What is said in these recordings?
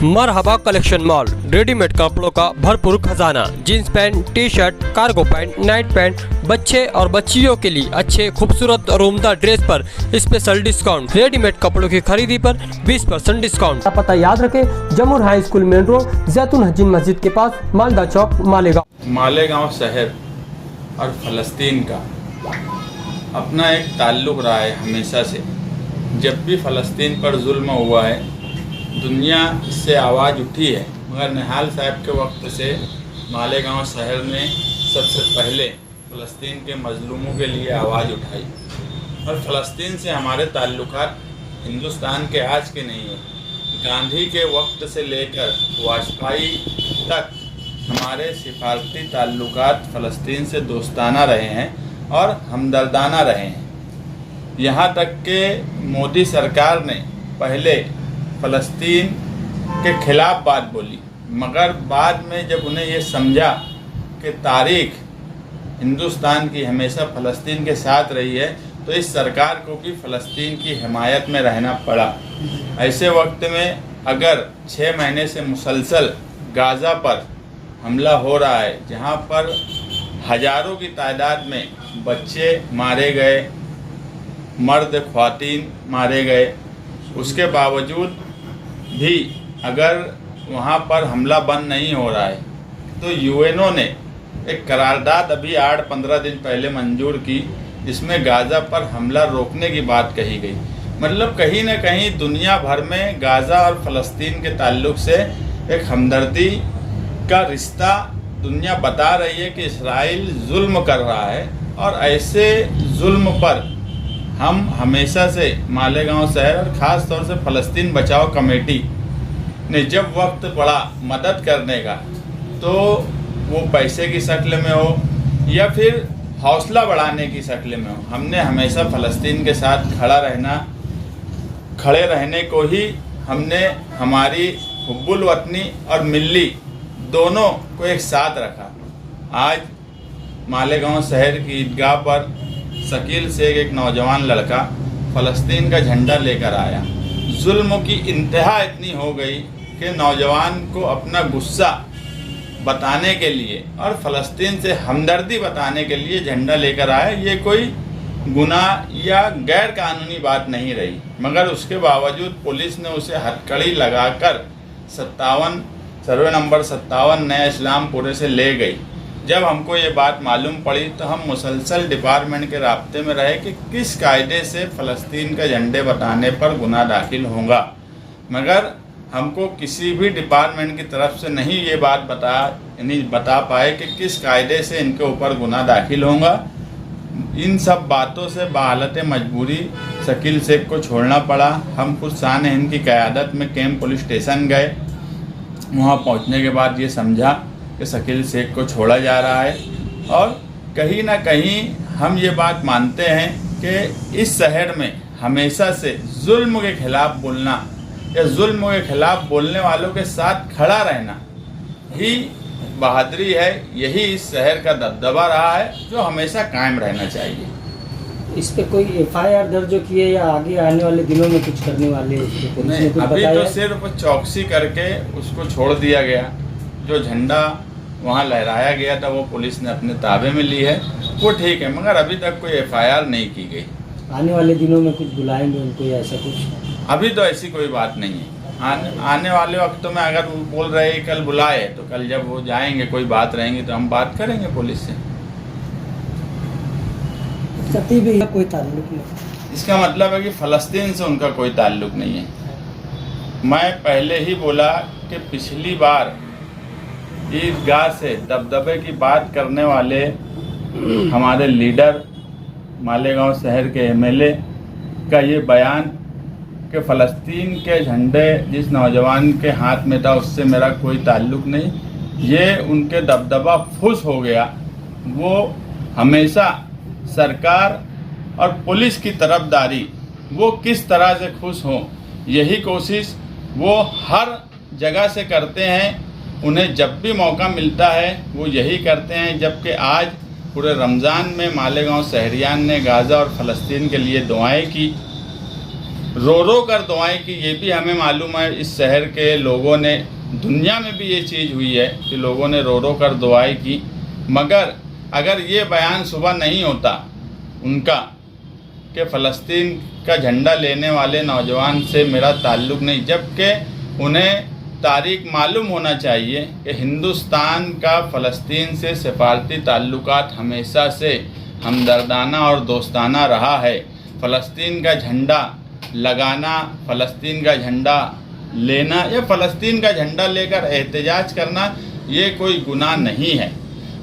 मरहबा collection mall, readymade कपड़ों का भरपूर खजाना। Jeans pant, T shirt, cargo pant, night pant, बच्चे और बच्चियों के लिए अच्छे खूबसूरत और उम्दा ड्रेस पर स्पेशल डिस्काउंट। रेडीमेड कपड़ों की खरीदी पर 20% डिस्काउंट। पता याद रखें, जमुर हाई स्कूल मेन रोड, जैतून हजीन मस्जिद के पास, मालदा चौक, मालेगांव। मालेगांव शहर और फ़लस्तीन का अपना एक ताल्लुक़ रहा है हमेशा से। जब भी फ़लस्तीन पर जुल्म हुआ है, दुनिया से आवाज़ उठी है, मगर निहाल साहब के वक्त से मालेगांव शहर ने सबसे पहले फ़लस्तीन के मज़लूमों के लिए आवाज़ उठाई। और फ़लस्तीन से हमारे ताल्लुकात हिंदुस्तान के आज के नहीं है, गांधी के वक्त से लेकर वाजपेयी तक हमारे सिफारती ताल्लुकात फ़लस्तीन से दोस्ताना रहे हैं और हमदर्दाना रहे हैं। यहाँ तक कि मोदी सरकार ने पहले फ़लस्तीन के ख़िलाफ़ बात बोली, मगर बाद में जब उन्हें ये समझा कि तारीख़ हिंदुस्तान की हमेशा फ़लस्तीन के साथ रही है, तो इस सरकार को भी फ़लस्तीन की हिमायत में रहना पड़ा। ऐसे वक्त में अगर 6 महीने से मुसलसल गाज़ा पर हमला हो रहा है, जहाँ पर हज़ारों की तादाद में बच्चे मारे गए, मर्द ख्वातीन मारे गए, उसके बावजूद भी अगर वहाँ पर हमला बंद नहीं हो रहा है, तो यूएनओ ने एक करारदाद अभी 8-15 दिन पहले मंजूर की, जिसमें गाज़ा पर हमला रोकने की बात कही गई। मतलब कहीं ना कहीं दुनिया भर में गाज़ा और फ़लस्तीन के ताल्लुक़ से एक हमदर्दी का रिश्ता दुनिया बता रही है कि इसराइल जुल्म कर रहा है। और ऐसे जुल्म पर हम हमेशा से मालेगांव शहर और ख़ास तौर से फ़लस्तीन बचाओ कमेटी ने जब वक्त पड़ा मदद करने का, तो वो पैसे की शक्ल में हो या फिर हौसला बढ़ाने की शक्ल में हो, हमने हमेशा फ़लस्तीन के साथ खड़े रहने को ही हमने हमारी हुब्बुल वतनी और मिल्ली दोनों को एक साथ रखा। आज मालेगांव शहर की ईदगाह पर शकील शेख एक नौजवान लड़का फ़लस्तीन का झंडा लेकर आया। जुल्म की इंतहा इतनी हो गई कि नौजवान को अपना गुस्सा बताने के लिए और फ़लस्तीन से हमदर्दी बताने के लिए झंडा लेकर आया। ये कोई गुनाह या गैर कानूनी बात नहीं रही, मगर उसके बावजूद पुलिस ने उसे हथकड़ी लगाकर 57 सर्वे नंबर 57 नया इस्लामपुरे से ले गई। जब हमको ये बात मालूम पड़ी तो हम मुसलसल डिपार्टमेंट के राब्ते में रहे कि किस कायदे से फ़लस्तीन का झंडे बताने पर गुनाह दाखिल होगा, मगर हमको किसी भी डिपार्टमेंट की तरफ से नहीं ये बात बता पाए कि किस कायदे से इनके ऊपर गुनाह दाखिल होगा। इन सब बातों से बाहालत मजबूरी शकील शेख को छोड़ना पड़ा। हम कुछ शान हिंद की क़यादत में कैंप पुलिस स्टेशन गए। वहाँ पहुँचने के बाद ये समझा कि शकील शेख को छोड़ा जा रहा है। और कहीं ना कहीं हम ये बात मानते हैं कि इस शहर में हमेशा से जुल्म के ख़िलाफ़ बोलना या जुल्म के ख़िलाफ़ बोलने वालों के साथ खड़ा रहना ही बहादुरी है। यही इस शहर का दबदबा रहा है, जो हमेशा कायम रहना चाहिए। इस पे कोई FIR दर्ज किए या आगे आने वाले दिनों में कुछ करने वाले? नहीं, अभी तो सिर्फ चौकसी करके उसको छोड़ दिया गया। जो झंडा वहाँ लहराया गया था वो पुलिस ने अपने ताबे में ली है, वो ठीक है, मगर अभी तक कोई FIR नहीं की गई। आने वाले दिनों में कुछ बुलाएंगे उनको या ऐसा कुछ? अभी तो ऐसी कोई बात नहीं है। आने वाले वक्तों में अगर वो बोल रहे हैं कल बुलाए, तो कल जब वो जाएंगे कोई बात रहेंगी तो हम बात करेंगे पुलिस से। भी कोई ताल्लुक नहीं। इसका मतलब है कि फ़लस्तीन से उनका कोई ताल्लुक नहीं है। मैं पहले ही बोला कि पिछली बार ईदगाह से दबदबे की बात करने वाले हमारे लीडर मालेगांव शहर के MLA का ये बयान कि फ़लस्तीन के झंडे जिस नौजवान के हाथ में था उससे मेरा कोई ताल्लुक नहीं, ये उनके दबदबा फुस हो गया। वो हमेशा सरकार और पुलिस की तरफदारी वो किस तरह से खुश हों, यही कोशिश वो हर जगह से करते हैं। उन्हें जब भी मौका मिलता है वो यही करते हैं। जबकि आज पूरे रमज़ान में मालेगांव शहरियान ने गाज़ा और फ़लस्तीन के लिए दुआएं की। रो रो कर दुआएं की, ये भी हमें मालूम है। इस शहर के लोगों ने, दुनिया में भी ये चीज़ हुई है कि लोगों ने रो रो कर दुआएं की। मगर अगर ये बयान सुबह नहीं होता उनका कि फ़लस्तीन का झंडा लेने वाले नौजवान से मेरा ताल्लुक़ नहीं, जबकि उन्हें तारीख मालूम होना चाहिए कि हिंदुस्तान का फ़लस्तीन से सिफारती ताल्लुकात हमेशा से हमदर्दाना और दोस्ताना रहा है। फ़लस्तीन का झंडा लगाना, फ़लस्तीन का झंडा लेना या फ़लस्तीन का झंडा लेकर एहतजाज करना ये कोई गुनाह नहीं है।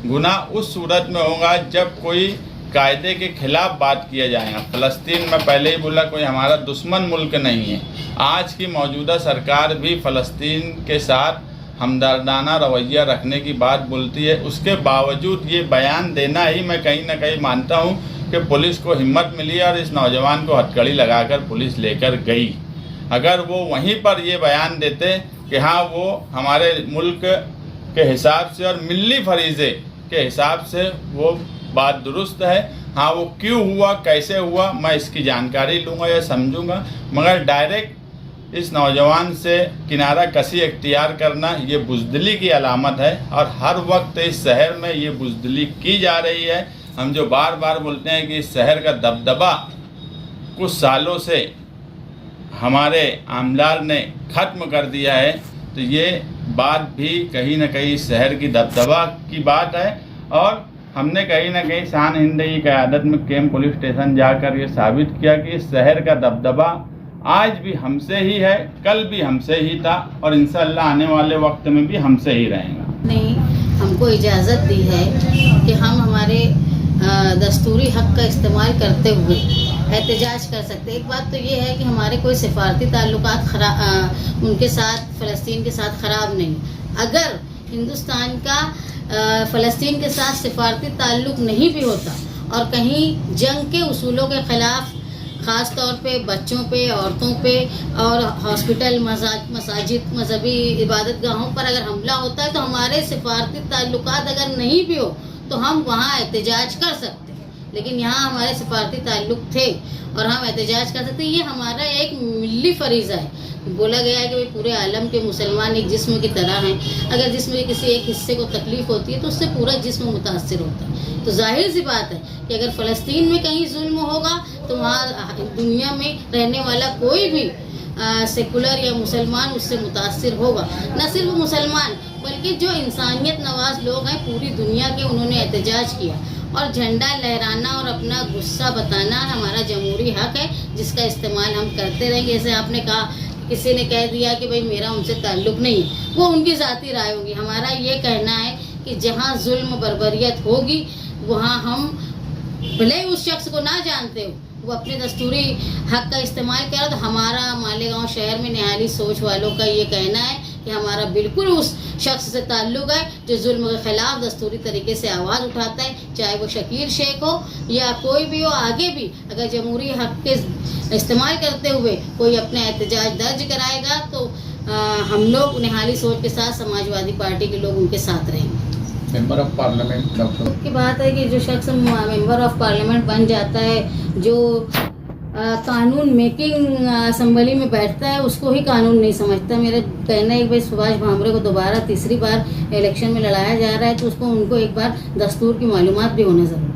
गुनाह उस सूरत में होगा जब कोई कायदे के ख़िलाफ़ बात किया जाएगा। फ़लस्तीन में पहले ही बोला कोई हमारा दुश्मन मुल्क नहीं है। आज की मौजूदा सरकार भी फ़लस्तीन के साथ हमदर्दाना रवैया रखने की बात बोलती है। उसके बावजूद ये बयान देना ही मैं कहीं ना कहीं मानता हूँ कि पुलिस को हिम्मत मिली और इस नौजवान को हथकड़ी लगाकर पुलिस लेकर गई। अगर वो वहीं पर ये बयान देते कि हाँ वो हमारे मुल्क के हिसाब से और मिली फरीज़े के हिसाब से वो बात दुरुस्त है, हाँ वो क्यों हुआ, कैसे हुआ, मैं इसकी जानकारी लूँगा या समझूंगा। मगर डायरेक्ट इस नौजवान से किनारा कसी इख्तियार करना ये बुज़दिली की अलामत है और हर वक्त इस शहर में ये बुज़दिली की जा रही है। हम जो बार बार बोलते हैं कि इस शहर का दबदबा कुछ सालों से हमारे आमलार ने ख़त्म कर दिया है, तो ये बात भी कहीं ना कहीं शहर की दबदबा की बात है। और हमने कहीं ना कहीं शान हिंद की क़यादत में कैंप पुलिस स्टेशन जाकर ये साबित किया कि इस शहर का दबदबा आज भी हमसे ही है, कल भी हमसे ही था और इंशाअल्लाह आने वाले वक्त में भी हमसे ही रहेगा। नहीं, हमको इजाज़त दी है कि हम हमारे दस्तूरी हक़ का इस्तेमाल करते हुए एहतजाज कर सकते। एक बात तो ये है कि हमारे कोई सिफारती ताल्लुकात उनके साथ, फ़लस्तीन के साथ ख़राब नहीं। अगर हिंदुस्तान का फ़लस्तीन के साथ सिफारती ताल्लुक़ नहीं भी होता और कहीं जंग के उसूलों के ख़िलाफ़ ख़ास तौर पे बच्चों पे, औरतों पे और हॉस्पिटल, मसाजिद, मजहबी इबादत गाहों पर अगर हमला होता है तो हमारे सिफारती ताल्लुकात अगर नहीं भी हो तो हम वहाँ एहतजाज कर सकते हैं। लेकिन यहाँ हमारे सिफारती ताल्लुक़ थे और हम एहतजाज कर सकते हैं। ये हमारा एक मिली फरीज़ा है। बोला गया है कि भाई पूरे आलम के मुसलमान एक जिस्म की तरह हैं। अगर जिस्म के किसी एक हिस्से को तकलीफ़ होती है तो उससे पूरा जिस्म मुतासर होता है। तो जाहिर सी बात है कि अगर फ़लस्तीन में कहीं जुल्म होगा तो वहाँ दुनिया में रहने वाला कोई भी सेकुलर या मुसलमान उससे मुतासर होगा। न सिर्फ मुसलमान बल्कि जो इंसानियत नवाज लोग हैं पूरी दुनिया के, उन्होंने एहतजाज किया। और झंडा लहराना और अपना गुस्सा बताना हमारा जमहूरी हक़ है जिसका इस्तेमाल हम करते रहेंगे। जैसे आपने कहा किसी ने कह दिया कि भाई मेरा उनसे ताल्लुक़ नहीं, वो उनकी ज़ाती राय होगी। हमारा ये कहना है कि जहाँ जुल्म बर्बरियत होगी वहाँ हम भले ही उस शख्स को ना जानते हो, वो अपने दस्तूरी हक़ का इस्तेमाल करें। तो हमारा मालेगांव शहर में निहाली सोच वालों का ये कहना है कि हमारा बिल्कुल उस शख्स से ताल्लुक़ है जो जुल्म के ख़िलाफ़ दस्तूरी तरीके से आवाज़ उठाता है, चाहे वो शकील शेख हो या कोई भी हो। आगे भी अगर जमहूरी हक़ के इस्तेमाल करते हुए कोई अपना एहतजाज दर्ज कराएगा तो हम लोग निहाली सोच के साथ समाजवादी पार्टी के लोग उनके साथ रहेंगे। मेंबर ऑफ पार्लियामेंट की बात है कि जो शख्स मेंबर ऑफ पार्लियामेंट बन जाता है, जो कानून मेकिंग असम्बली में बैठता है, उसको ही कानून नहीं समझता। मेरा कहना है कि भाई सुभाष भामरे को दोबारा तीसरी बार इलेक्शन में लड़ाया जा रहा है तो उसको उनको एक बार दस्तूर की मालूमात भी होना ज़रूरी है।